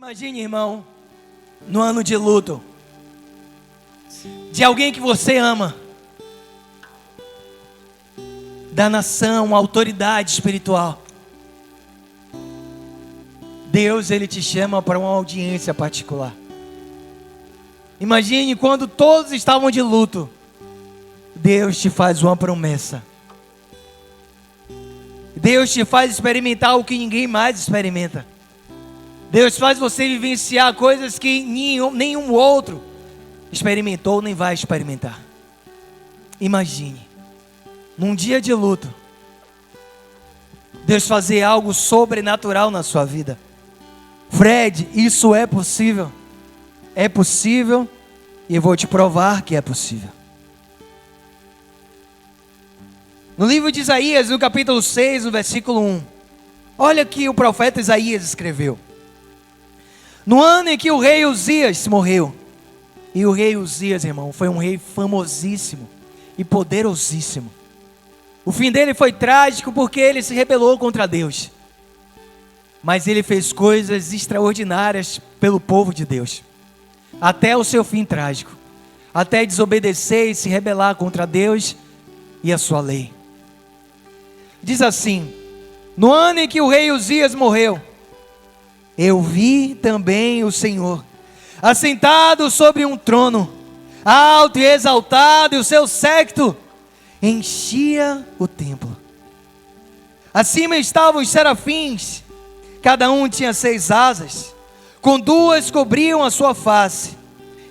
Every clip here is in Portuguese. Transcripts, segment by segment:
Imagine, irmão, no ano de luto, de alguém que você ama, da nação, autoridade espiritual. Deus, Ele te chama para uma audiência particular. Imagine quando todos estavam de luto, Deus te faz uma promessa. Deus te faz experimentar o que ninguém mais experimenta. Deus faz você vivenciar coisas que nenhum outro experimentou nem vai experimentar. Imagine, num dia de luto, Deus fazer algo sobrenatural na sua vida. Fred, isso é possível. É possível e eu vou te provar que é possível. No livro de Isaías, no capítulo 6, no versículo 1, olha que o profeta Isaías escreveu. No ano em que o rei Uzias morreu, e o rei Uzias, irmão, foi um rei famosíssimo e poderosíssimo. O fim dele foi trágico porque ele se rebelou contra Deus. Mas ele fez coisas extraordinárias pelo povo de Deus. Até o seu fim trágico. Até desobedecer e se rebelar contra Deus e a sua lei. Diz assim: no ano em que o rei Uzias morreu, eu vi também o Senhor assentado sobre um trono, alto e exaltado, e o seu séquito enchia o templo. Acima estavam os serafins, cada um tinha 6 asas, com 2 cobriam a sua face,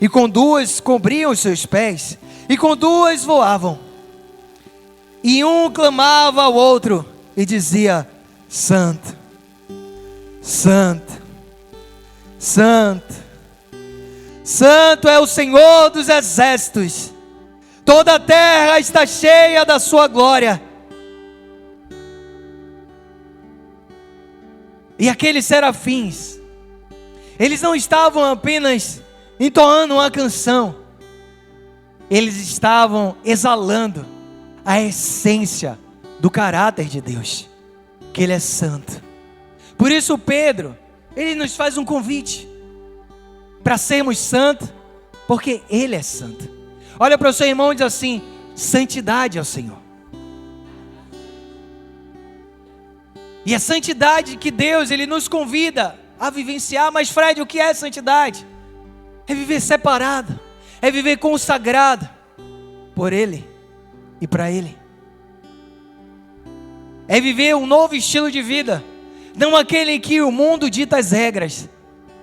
e com 2 cobriam os seus pés, e com 2 voavam. E um clamava ao outro e dizia: Santo, Santo, Santo, Santo é o Senhor dos exércitos, toda a terra está cheia da sua glória. E aqueles serafins, eles não estavam apenas entoando uma canção, eles estavam exalando a essência do caráter de Deus, que Ele é santo. Por isso Pedro, ele nos faz um convite para sermos santos, porque Ele é santo. Olha para o seu irmão e diz assim: santidade ao Senhor. E a santidade que Deus, Ele nos convida a vivenciar. Mas Fred, o que é santidade? É viver separado, é viver consagrado por Ele e para Ele. É viver um novo estilo de vida, não aquele em que o mundo dita as regras,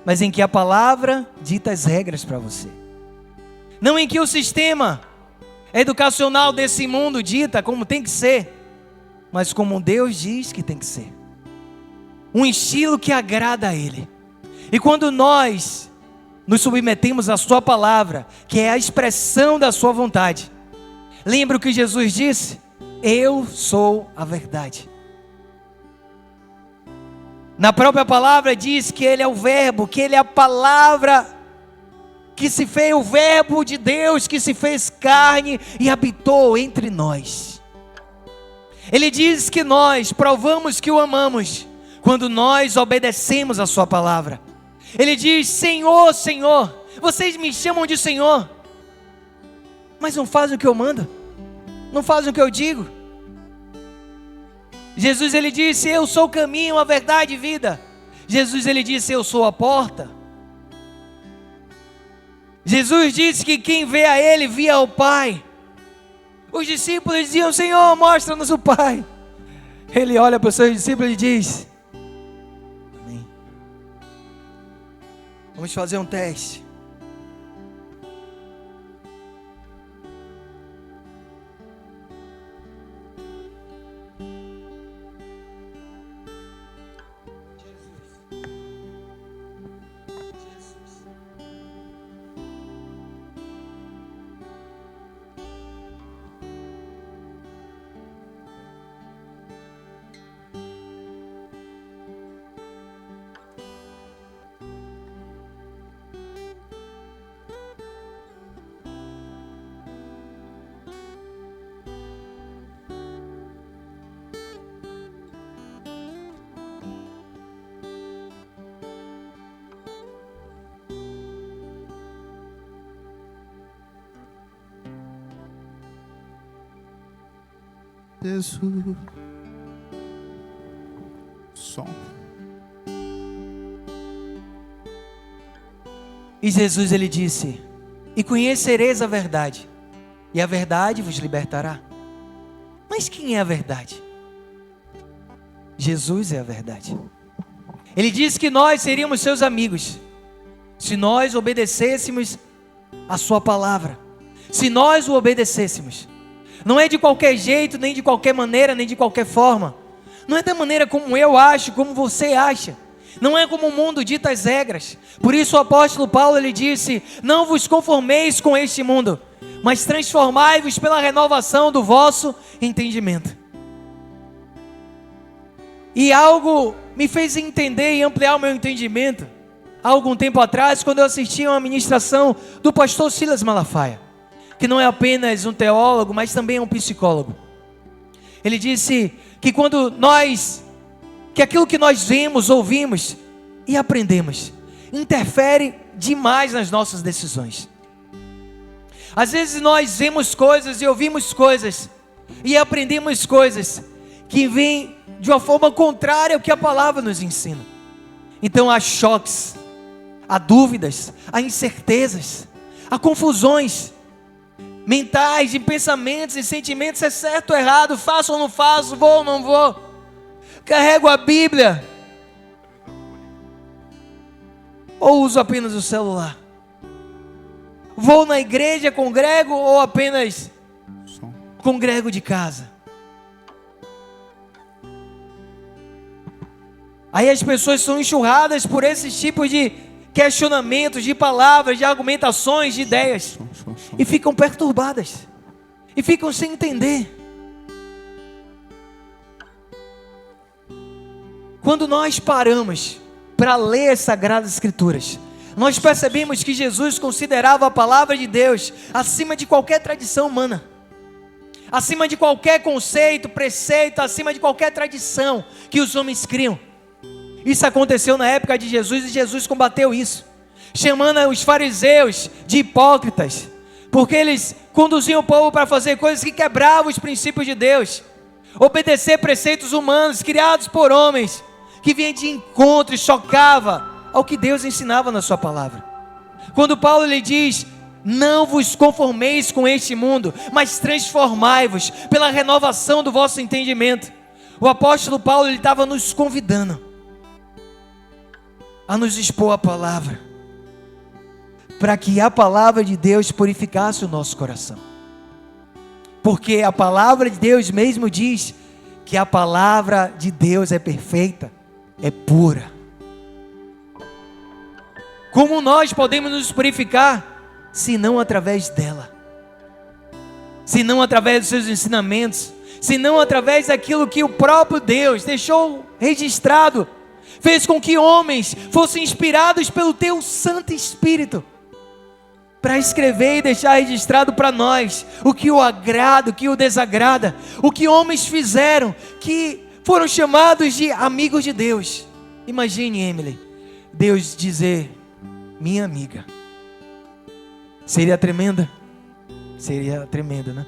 mas em que a palavra dita as regras para você. Não em que o sistema educacional desse mundo dita como tem que ser, mas como Deus diz que tem que ser. Um estilo que agrada a Ele. E quando nós nos submetemos à sua palavra, que é a expressão da sua vontade, lembra o que Jesus disse? Eu sou a verdade. Na própria palavra diz que Ele é o verbo, que Ele é a palavra que se fez, o verbo de Deus que se fez carne e habitou entre nós. Ele diz que nós provamos que o amamos quando nós obedecemos a sua palavra. Ele diz: Senhor, Senhor, vocês me chamam de Senhor, mas não fazem o que eu mando, não fazem o que eu digo. Jesus, Ele disse: eu sou o caminho, a verdade e vida. Jesus, Ele disse: eu sou a porta. Jesus disse que quem vê a Ele, vê ao Pai. Os discípulos diziam: Senhor, mostra-nos o Pai. Ele olha para os seus discípulos e diz: amém. Vamos fazer um teste. Jesus. Som. E Jesus, ele disse: e conhecereis a verdade, e a verdade vos libertará. Mas quem é a verdade? Jesus é a verdade. Ele disse que nós seríamos seus amigos se nós obedecêssemos a sua palavra, se nós o obedecêssemos. Não é de qualquer jeito, nem de qualquer maneira, nem de qualquer forma. Não é da maneira como eu acho, como você acha. Não é como o mundo dita as regras. Por isso o apóstolo Paulo, ele disse: não vos conformeis com este mundo, mas transformai-vos pela renovação do vosso entendimento. E algo me fez entender e ampliar o meu entendimento há algum tempo atrás, quando eu assisti a uma ministração do pastor Silas Malafaia, que não é apenas um teólogo, mas também é um psicólogo. Ele disse que que aquilo que nós vemos, ouvimos e aprendemos interfere demais nas nossas decisões. Às vezes nós vemos coisas e ouvimos coisas e aprendemos coisas que vêm de uma forma contrária ao que a palavra nos ensina. Então há choques, há dúvidas, há incertezas, há confusões mentais, de pensamentos e sentimentos: é certo ou errado, faço ou não faço, vou ou não vou, carrego a Bíblia ou uso apenas o celular, vou na igreja, congrego ou apenas congrego de casa. Aí as pessoas são enxurradas por esses tipos de questionamentos, de palavras, de argumentações, de ideias, e ficam perturbadas, e ficam sem entender. Quando nós paramos para ler as Sagradas Escrituras, nós percebemos que Jesus considerava a palavra de Deus acima de qualquer tradição humana, acima de qualquer conceito, preceito, acima de qualquer tradição que os homens criam. Isso aconteceu na época de Jesus, e Jesus combateu isso, chamando os fariseus de hipócritas, porque eles conduziam o povo para fazer coisas que quebravam os princípios de Deus, obedecer preceitos humanos criados por homens, que vinham de encontro e chocava ao que Deus ensinava na sua palavra. Quando Paulo lhe diz: não vos conformeis com este mundo, mas transformai-vos pela renovação do vosso entendimento, o apóstolo Paulo, ele estava nos convidando a nos expor a palavra, para que a palavra de Deus purificasse o nosso coração, porque a palavra de Deus mesmo diz que a palavra de Deus é perfeita, é pura. Como nós podemos nos purificar, se não através dela, se não através dos seus ensinamentos, se não através daquilo que o próprio Deus deixou registrado, fez com que homens fossem inspirados pelo teu Santo Espírito para escrever e deixar registrado para nós o que o agrada, o que o desagrada, o que homens fizeram, que foram chamados de amigos de Deus. Imagine, Emily, Deus dizer: minha amiga. Seria tremenda? Seria tremenda, né?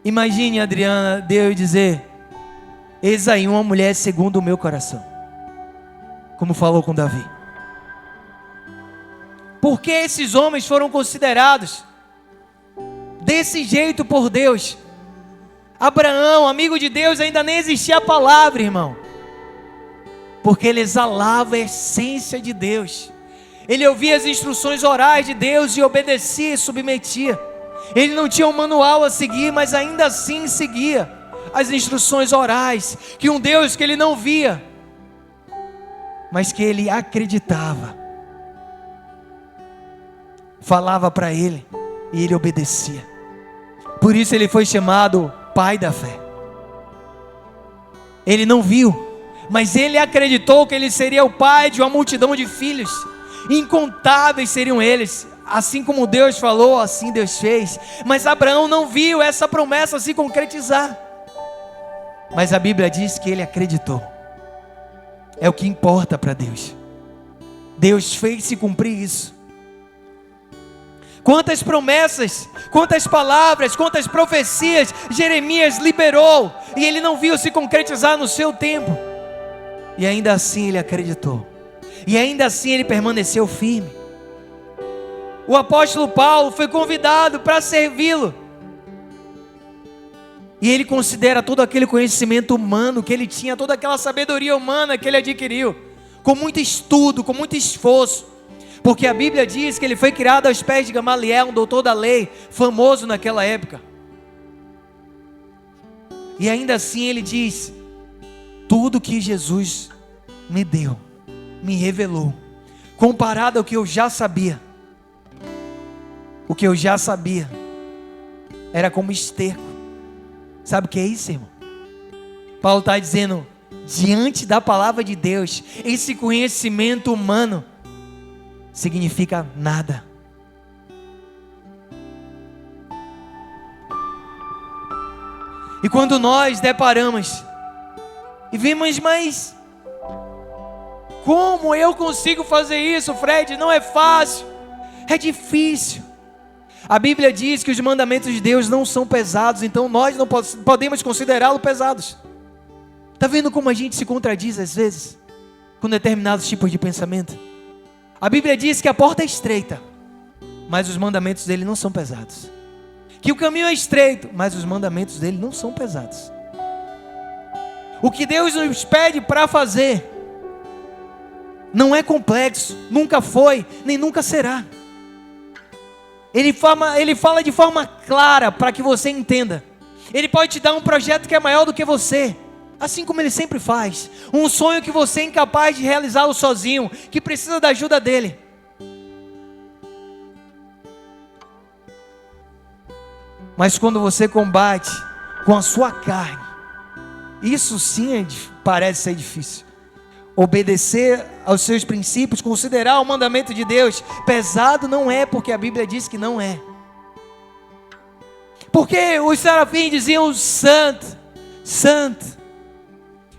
Imagine, Adriana, Deus dizer: eis aí uma mulher segundo o meu coração, como falou com Davi. Porque esses homens foram considerados desse jeito por Deus? Abraão, amigo de Deus, ainda nem existia a palavra, irmão, porque ele exalava a essência de Deus. Ele ouvia as instruções orais de Deus e obedecia e submetia. Ele não tinha um manual a seguir, mas ainda assim seguia as instruções orais, que um Deus que ele não via, mas que ele acreditava, falava para ele, e ele obedecia. Por isso ele foi chamado pai da fé. Ele não viu, mas ele acreditou que ele seria o pai de uma multidão de filhos, incontáveis seriam eles. Assim como Deus falou, assim Deus fez. Mas Abraão não viu essa promessa se concretizar, mas a Bíblia diz que ele acreditou. É o que importa para Deus. Deus fez se cumprir isso. Quantas promessas, quantas palavras, quantas profecias Jeremias liberou e ele não viu se concretizar no seu tempo. E ainda assim ele acreditou. E ainda assim ele permaneceu firme. O apóstolo Paulo foi convidado para servi-lo. E ele considera todo aquele conhecimento humano que ele tinha, toda aquela sabedoria humana que ele adquiriu, com muito estudo, com muito esforço. Porque a Bíblia diz que ele foi criado aos pés de Gamaliel, um doutor da lei, famoso naquela época. E ainda assim ele diz: tudo que Jesus me deu, me revelou, comparado ao que eu já sabia. O que eu já sabia era como esterco. Sabe o que é isso, irmão? Paulo está dizendo, diante da palavra de Deus, esse conhecimento humano significa nada. E quando nós deparamos e vimos, mas como eu consigo fazer isso, Fred? Não é fácil, é difícil. A Bíblia diz que os mandamentos de Deus não são pesados, então nós não podemos considerá-los pesados. Está vendo como a gente se contradiz às vezes com determinados tipos de pensamento? A Bíblia diz que a porta é estreita, mas os mandamentos dele não são pesados. Que o caminho é estreito, mas os mandamentos dele não são pesados. O que Deus nos pede para fazer não é complexo, nunca foi, nem nunca será. Ele fala de forma clara para que você entenda. Ele pode te dar um projeto que é maior do que você, assim como ele sempre faz. Um sonho que você é incapaz de realizá-lo sozinho, que precisa da ajuda dele. Mas quando você combate com a sua carne, isso sim parece ser difícil. Obedecer aos seus princípios, considerar o mandamento de Deus pesado não é, porque a Bíblia diz que não é. Porque os serafins diziam santo, santo.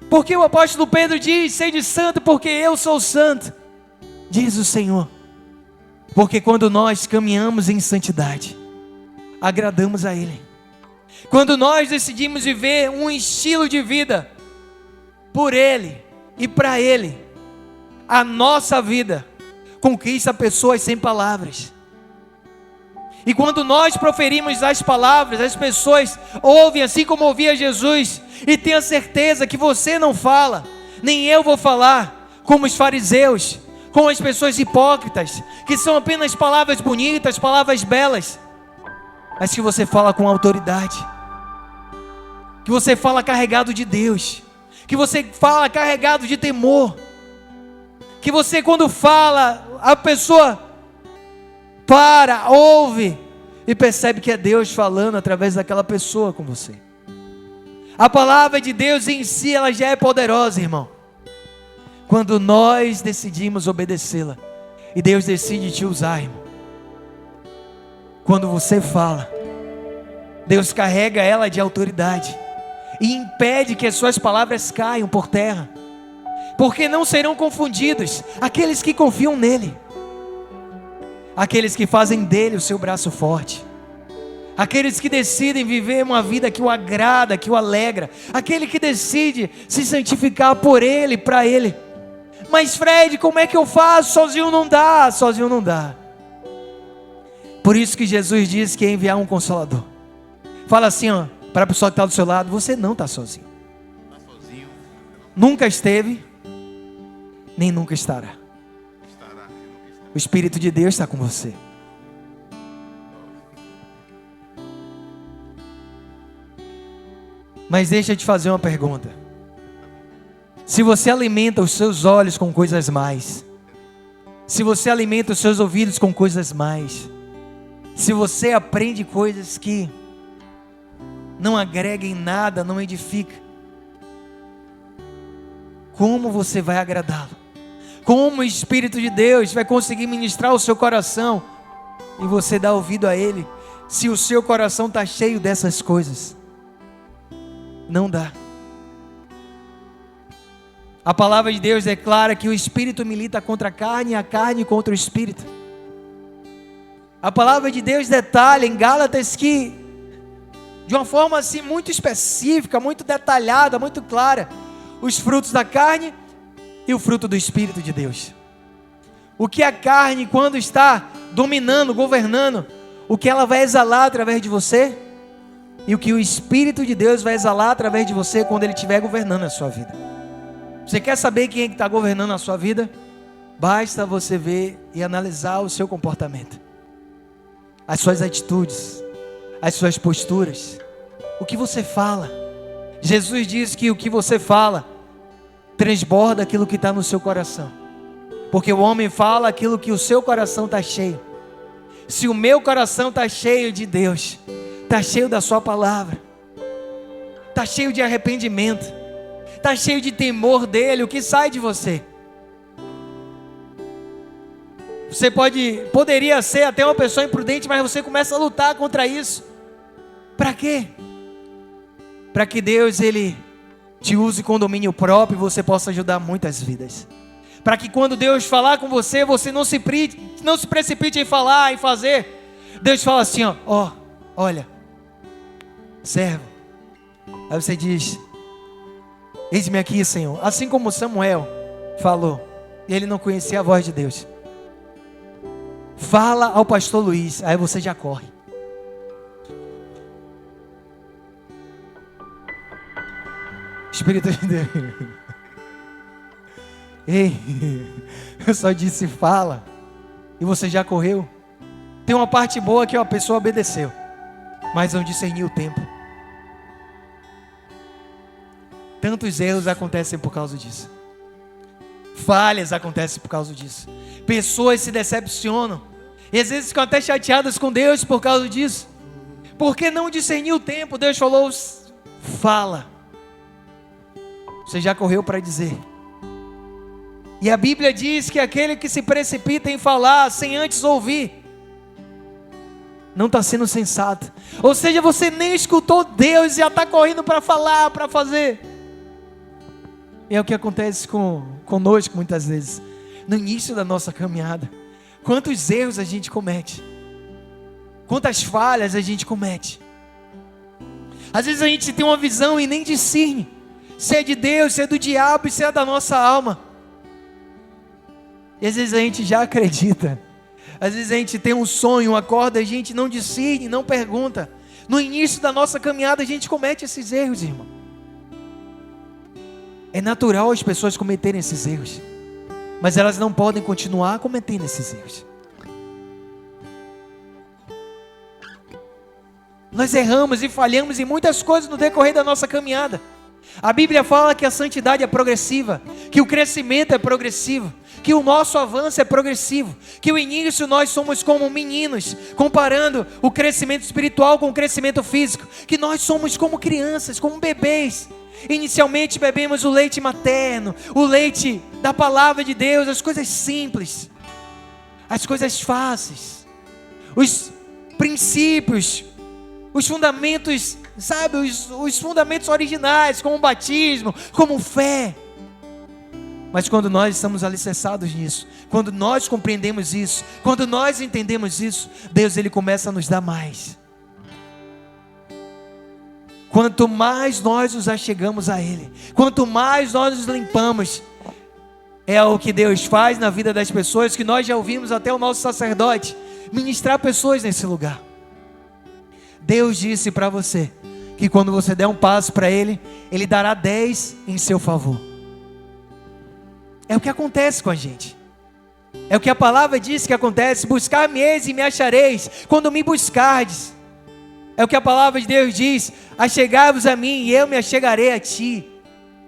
Porque o apóstolo Pedro diz, sede santo porque eu sou santo, diz o Senhor. Porque quando nós caminhamos em santidade, agradamos a Ele. Quando nós decidimos viver um estilo de vida por Ele e para Ele, a nossa vida conquista pessoas sem palavras. E quando nós proferimos as palavras, as pessoas ouvem assim como ouvia Jesus, e tenha certeza que você não fala, nem eu vou falar, como os fariseus, como as pessoas hipócritas, que são apenas palavras bonitas, palavras belas, mas que você fala com autoridade, que você fala carregado de Deus, que você fala carregado de temor, que você quando fala, a pessoa para, ouve e percebe que é Deus falando através daquela pessoa com você. A palavra de Deus em si, ela já é poderosa, irmão, quando nós decidimos obedecê-la, e Deus decide te usar, irmão. Quando você fala, Deus carrega ela de autoridade e impede que as suas palavras caiam por terra, porque não serão confundidos aqueles que confiam nele, aqueles que fazem dele o seu braço forte, aqueles que decidem viver uma vida que o agrada, que o alegra, aquele que decide se santificar por ele, para ele. Mas Fred, como é que eu faço? Sozinho não dá, sozinho não dá. Por isso que Jesus disse que ia enviar um Consolador. Fala assim, ó, para a pessoa que está do seu lado, você não está sozinho. Nunca esteve, nem nunca estará. O Espírito de Deus está com você. Mas deixa eu te fazer uma pergunta. Se você alimenta os seus olhos com coisas mais, se você alimenta os seus ouvidos com coisas mais, se você aprende coisas que não agregam em nada, não edificam, como você vai agradá-lo? Como o Espírito de Deus vai conseguir ministrar o seu coração e você dar ouvido a Ele, se o seu coração está cheio dessas coisas? Não dá. A palavra de Deus declara que o Espírito milita contra a carne e a carne contra o Espírito. A palavra de Deus detalha em Gálatas que, de uma forma assim muito específica, muito detalhada, muito clara, os frutos da carne e o fruto do Espírito de Deus. O que a carne, quando está dominando, governando, o que ela vai exalar através de você, e o que o Espírito de Deus vai exalar através de você quando Ele estiver governando a sua vida. Você quer saber quem é que está governando a sua vida? Basta você ver e analisar o seu comportamento, as suas atitudes, as suas posturas, o que você fala. Jesus diz que o que você fala transborda aquilo que está no seu coração, porque o homem fala aquilo que o seu coração está cheio. Se o meu coração está cheio de Deus, está cheio da sua palavra, está cheio de arrependimento, está cheio de temor dele, o que sai de você? Você poderia ser até uma pessoa imprudente, mas você começa a lutar contra isso. Para quê? Para que Deus, Ele te use com domínio próprio e você possa ajudar muitas vidas. Para que quando Deus falar com você, você não se precipite em falar, em fazer. Deus fala assim, olha, servo. Aí você diz, eis-me aqui, Senhor. Assim como Samuel falou, e ele não conhecia a voz de Deus. Fala ao pastor Luiz, aí você já corre. Espírito de Deus. Ei, eu só disse fala, e você já correu. Tem uma parte boa que a pessoa obedeceu, mas não discerniu o tempo. Tantos erros acontecem por causa disso. Falhas acontecem por causa disso. Pessoas se decepcionam e às vezes ficam até chateadas com Deus por causa disso. Porque não discerniu o tempo. Deus falou, fala. Você já correu para dizer. E a Bíblia diz que aquele que se precipita em falar sem antes ouvir, não está sendo sensato. Ou seja, você nem escutou Deus e já está correndo para falar, para fazer. E é o que acontece conosco muitas vezes. No início da nossa caminhada, quantos erros a gente comete, quantas falhas a gente comete. Às vezes a gente tem uma visão e nem discerne se é de Deus, se é do diabo, se é da nossa alma. E às vezes a gente já acredita. Às vezes a gente tem um sonho, acorda, a gente não discerne, não pergunta. No início da nossa caminhada a gente comete esses erros, irmão. É natural as pessoas cometerem esses erros, mas elas não podem continuar cometendo esses erros. Nós erramos e falhamos em muitas coisas no decorrer da nossa caminhada. A Bíblia fala que a santidade é progressiva, que o crescimento é progressivo, que o nosso avanço é progressivo, que o início nós somos como meninos, comparando o crescimento espiritual com o crescimento físico, que nós somos como crianças, como bebês. Inicialmente bebemos o leite materno, o leite da palavra de Deus, as coisas simples, as coisas fáceis, os princípios, os fundamentos, sabe, os fundamentos originais, como o batismo, como fé. Mas quando nós estamos alicerçados nisso, quando nós compreendemos isso, quando nós entendemos isso, Deus, Ele começa a nos dar mais. Quanto mais nós nos achegamos a Ele, quanto mais nós nos limpamos, é o que Deus faz na vida das pessoas, que nós já ouvimos até o nosso sacerdote ministrar pessoas nesse lugar. Deus disse para você que quando você der um passo para Ele, Ele dará 10 em seu favor. É o que acontece com a gente. É o que a palavra diz que acontece. Buscar-me-eis e me achareis, quando me buscardes. É o que a palavra de Deus diz: achegai-vos a mim e eu me achegarei a ti.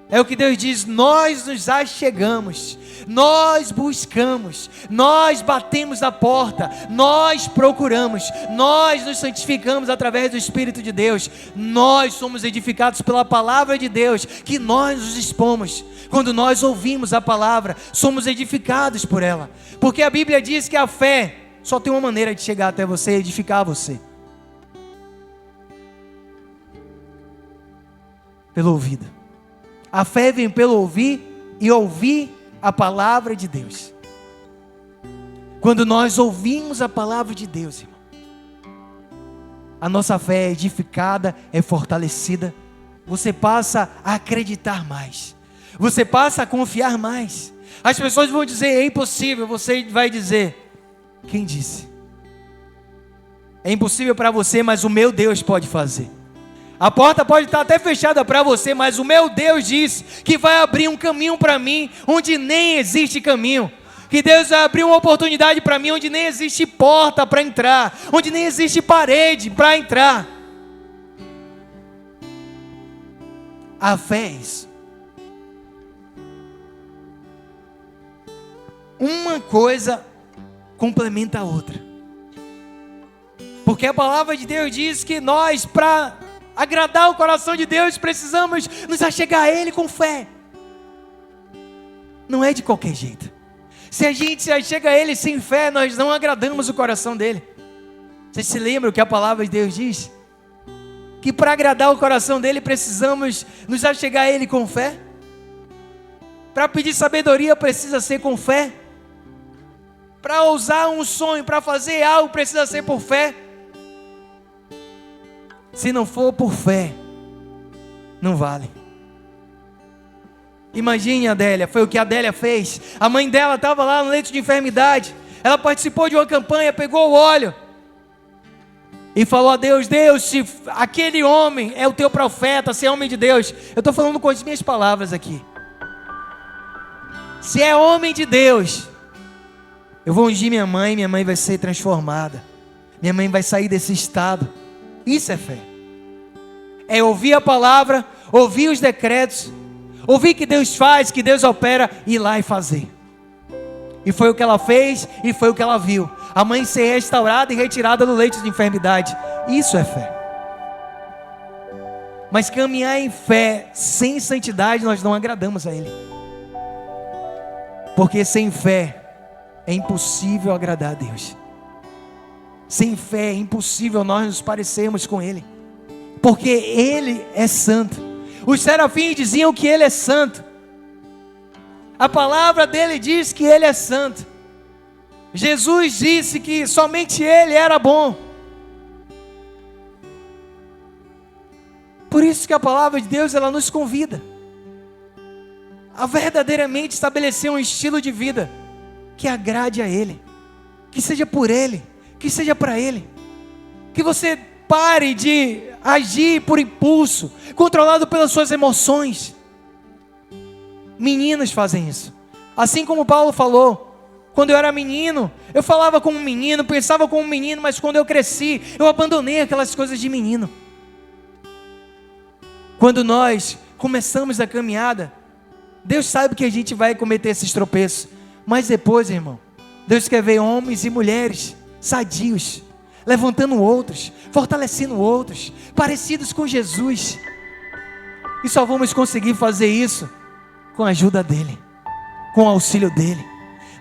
É o que Deus diz: nós nos achegamos, nós buscamos, nós batemos na porta, nós procuramos, nós nos santificamos através do Espírito de Deus. Nós somos edificados pela palavra de Deus, que nós nos expomos. Quando nós ouvimos a palavra, somos edificados por ela. Porque a Bíblia diz que a fé só tem uma maneira de chegar até você e edificar você: pelo ouvido. A fé vem pelo ouvir e ouvir a palavra de Deus. Quando nós ouvimos a palavra de Deus, irmão, a nossa fé é edificada, é fortalecida. Você passa a acreditar mais. Você passa a confiar mais. As pessoas vão dizer, é impossível. Você vai dizer, quem disse? É impossível para você, mas o meu Deus pode fazer. A porta pode estar até fechada para você, mas o meu Deus diz que vai abrir um caminho para mim, onde nem existe caminho. Que Deus vai abrir uma oportunidade para mim, onde nem existe porta para entrar, onde nem existe parede para entrar. A fé é isso. Uma coisa complementa a outra. Porque a palavra de Deus diz que nós, para agradar o coração de Deus, precisamos nos achegar a Ele com fé. Não é de qualquer jeito. Se a gente se achega a Ele sem fé, nós não agradamos o coração dEle. Vocês se lembram que a palavra de Deus diz? Que para agradar o coração dEle, precisamos nos achegar a Ele com fé. Para pedir sabedoria, precisa ser com fé. Para ousar um sonho, para fazer algo, precisa ser por fé. Se não for por fé, não vale. Imagine a Adélia, foi o que a Adélia fez. A mãe dela estava lá no leito de enfermidade. Ela participou de uma campanha, pegou o óleo e falou a Deus: Deus, se aquele homem é o teu profeta, se é homem de Deus. Eu estou falando com as minhas palavras aqui. Se é homem de Deus, eu vou ungir minha mãe vai ser transformada. Minha mãe vai sair desse estado. Isso é fé. É ouvir a palavra, ouvir os decretos, ouvir que Deus faz, que Deus opera, e ir lá e fazer. E foi o que ela fez, e foi o que ela viu. A mãe ser restaurada e retirada do leito de enfermidade. Isso é fé. Mas caminhar em fé sem santidade, nós não agradamos a Ele. Porque sem fé é impossível agradar a Deus. Sem fé é impossível nós nos parecermos com Ele. Porque Ele é santo. Os serafins diziam que Ele é santo. A palavra dele diz que Ele é santo. Jesus disse que somente Ele era bom. Por isso que a palavra de Deus, ela nos convida a verdadeiramente estabelecer um estilo de vida que agrade a Ele, que seja por Ele, que seja para Ele. Que você pare de agir por impulso, controlado pelas suas emoções. Meninos fazem isso. Assim como Paulo falou, quando eu era menino, eu falava como um menino, pensava como um menino, mas quando eu cresci, eu abandonei aquelas coisas de menino. Quando nós começamos a caminhada, Deus sabe que a gente vai cometer esses tropeços, mas depois, irmão, Deus quer ver homens e mulheres sadios, levantando outros, fortalecendo outros, parecidos com Jesus. E só vamos conseguir fazer isso com a ajuda dEle, com o auxílio dEle,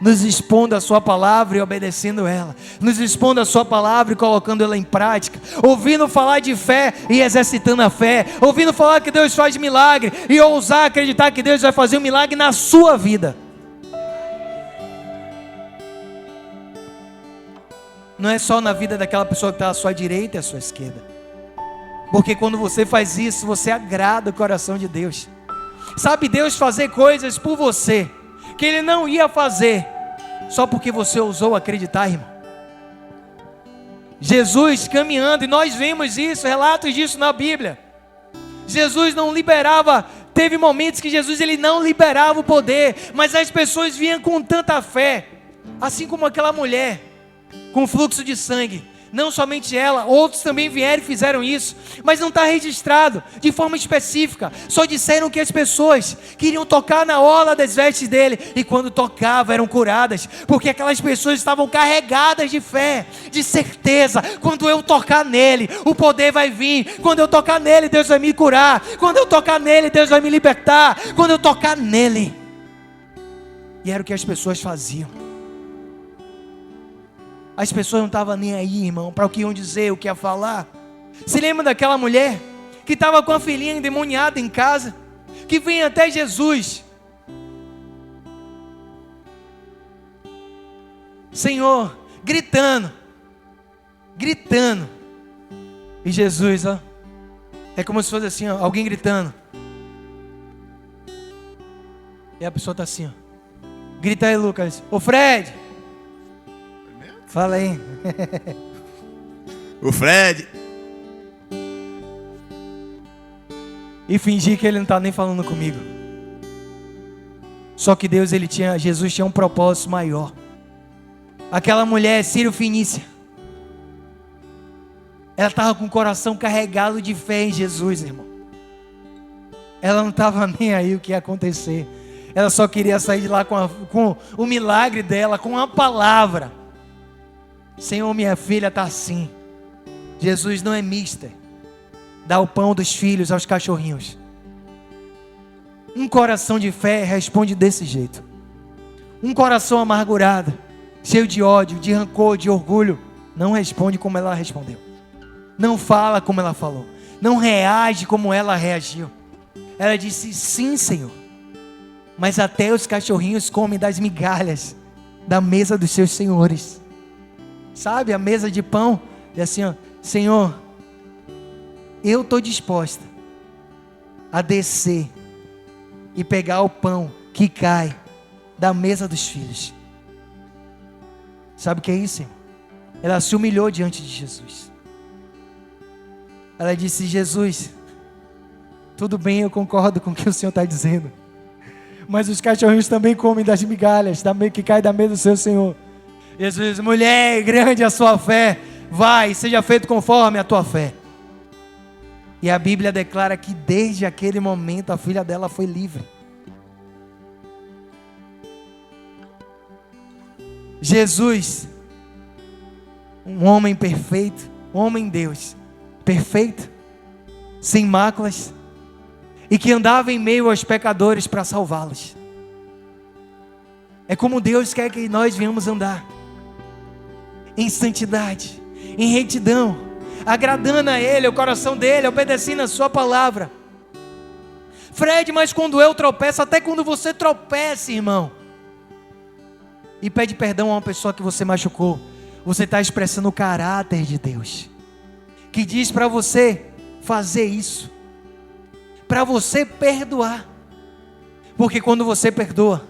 nos expondo a sua palavra e obedecendo ela, nos expondo a sua palavra e colocando ela em prática, ouvindo falar de fé e exercitando a fé, ouvindo falar que Deus faz milagre e ousar acreditar que Deus vai fazer um milagre na sua vida. Não é só na vida daquela pessoa que está à sua direita e à sua esquerda. Porque quando você faz isso, você agrada o coração de Deus. Sabe Deus fazer coisas por você que Ele não ia fazer só porque você ousou acreditar, irmão. Jesus caminhando, e nós vemos isso, relatos disso na Bíblia. Jesus não liberava, teve momentos que Jesus ele não liberava o poder, mas as pessoas vinham com tanta fé, assim como aquela mulher com fluxo de sangue. Não somente ela, outros também vieram e fizeram isso, mas não está registrado de forma específica. Só disseram que as pessoas queriam tocar na orla das vestes dele, e quando tocavam eram curadas, porque aquelas pessoas estavam carregadas de fé, de certeza: quando eu tocar nele, o poder vai vir. Quando eu tocar nele, Deus vai me curar. Quando eu tocar nele, Deus vai me libertar. Quando eu tocar nele. E era o que as pessoas faziam. As pessoas não estavam nem aí, irmão, para o que iam dizer, o que ia falar. Se lembra daquela mulher que estava com a filhinha endemoniada em casa, que vem até Jesus? Senhor, gritando. E Jesus, ó, é como se fosse assim, ó, alguém gritando. E a pessoa está assim, ó. Grita aí, Lucas. Ô Fred. Fala aí. O Fred. E fingir que ele não está nem falando comigo. Só que Jesus tinha um propósito maior. Aquela mulher, Sírio Fenícia, ela estava com o coração carregado de fé em Jesus, irmão. Ela não estava nem aí o que ia acontecer. Ela só queria sair de lá com o milagre dela, com uma palavra. Senhor, minha filha está assim. Jesus não é mister. Dá o pão dos filhos aos cachorrinhos. Um coração de fé responde desse jeito. Um coração amargurado, cheio de ódio, de rancor, de orgulho, não responde como ela respondeu. Não fala como ela falou. Não reage como ela reagiu. Ela disse, sim, Senhor. Mas até os cachorrinhos comem das migalhas da mesa dos seus senhores. Sabe, a mesa de pão. E assim, ó, Senhor, eu estou disposta a descer e pegar o pão que cai da mesa dos filhos. Sabe o que é isso, irmão? Ela se humilhou diante de Jesus. Ela disse, Jesus, tudo bem, eu concordo com o que o Senhor está dizendo. Mas os cachorrinhos também comem das migalhas que cai da mesa do seu Senhor. Jesus diz, mulher, grande a sua fé. Vai, seja feito conforme a tua fé. E a Bíblia declara que desde aquele momento a filha dela foi livre. Jesus, um homem perfeito, um homem Deus, perfeito, sem máculas, e que andava em meio aos pecadores para salvá-los. É como Deus quer que nós venhamos andar, em santidade, em retidão, agradando a Ele, o coração dEle, obedecendo a sua palavra. Fred, mas quando eu tropeço, até quando você tropeça, irmão, e pede perdão a uma pessoa que você machucou, você está expressando o caráter de Deus, que diz para você fazer isso, para você perdoar. Porque quando você perdoa,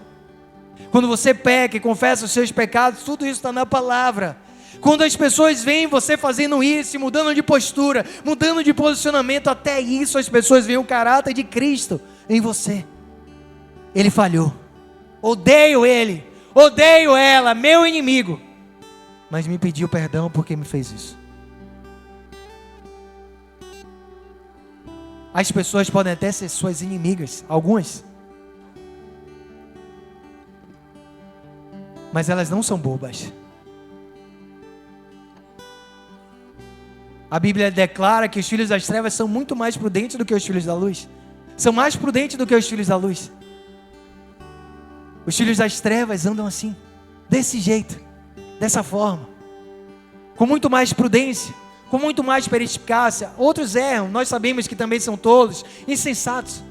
quando você peca e confessa os seus pecados, tudo isso está na palavra. Quando as pessoas veem você fazendo isso, mudando de postura, mudando de posicionamento, até isso as pessoas veem o caráter de Cristo em você. Ele falhou, odeio ele, odeio ela, meu inimigo, mas me pediu perdão porque me fez isso. As pessoas podem até ser suas inimigas, algumas, mas elas não são bobas. A Bíblia declara que os filhos das trevas são muito mais prudentes do que os filhos da luz. São mais prudentes do que os filhos da luz. Os filhos das trevas andam assim, desse jeito, dessa forma, com muito mais prudência, com muito mais perspicácia. Outros erram, nós sabemos que também são tolos, insensatos.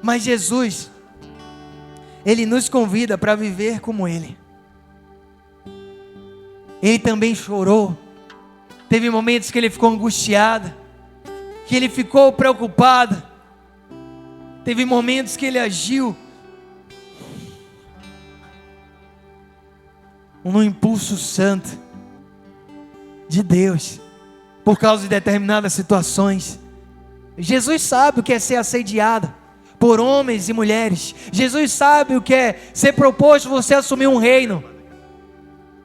Mas Jesus, Ele nos convida para viver como Ele. Ele também chorou. Teve momentos que Ele ficou angustiado, que Ele ficou preocupado. Teve momentos que Ele agiu num impulso santo de Deus, por causa de determinadas situações. Jesus sabe o que é ser assediado por homens e mulheres. Jesus sabe o que é ser proposto você assumir um reino.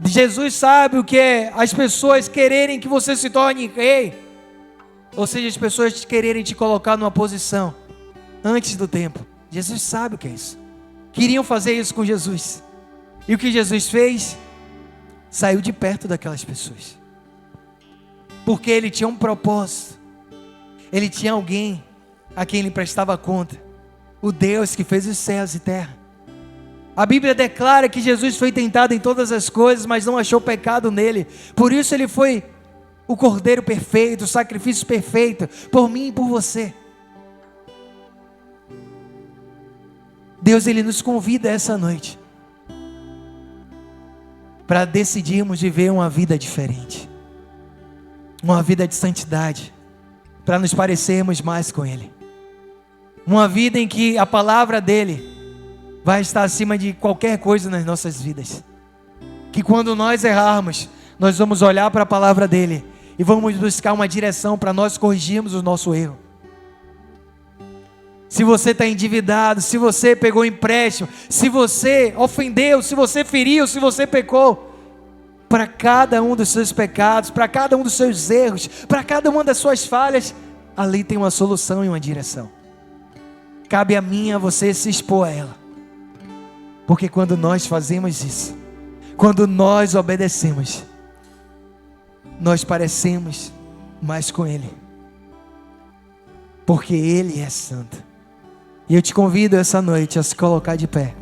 Jesus sabe o que é as pessoas quererem que você se torne rei, ou seja, as pessoas quererem te colocar numa posição antes do tempo. Jesus sabe o que é isso. Queriam fazer isso com Jesus, e o que Jesus fez? Saiu de perto daquelas pessoas, porque Ele tinha um propósito. Ele tinha alguém a quem Ele prestava conta, o Deus que fez os céus e terra. A Bíblia declara que Jesus foi tentado em todas as coisas, mas não achou pecado nele. Por isso Ele foi o Cordeiro perfeito, o sacrifício perfeito, por mim e por você. Deus, Ele nos convida essa noite para decidirmos viver uma vida diferente, uma vida de santidade, para nos parecermos mais com Ele, uma vida em que a palavra dEle vai estar acima de qualquer coisa nas nossas vidas, que quando nós errarmos, nós vamos olhar para a palavra dEle e vamos buscar uma direção para nós corrigirmos o nosso erro. Se você está endividado, se você pegou empréstimo, se você ofendeu, se você feriu, se você pecou, para cada um dos seus pecados, para cada um dos seus erros, para cada uma das suas falhas, ali tem uma solução e uma direção. Cabe a mim e a você se expor a ela, porque quando nós fazemos isso, quando nós obedecemos, nós parecemos mais com Ele, porque Ele é santo. E eu te convido essa noite a se colocar de pé.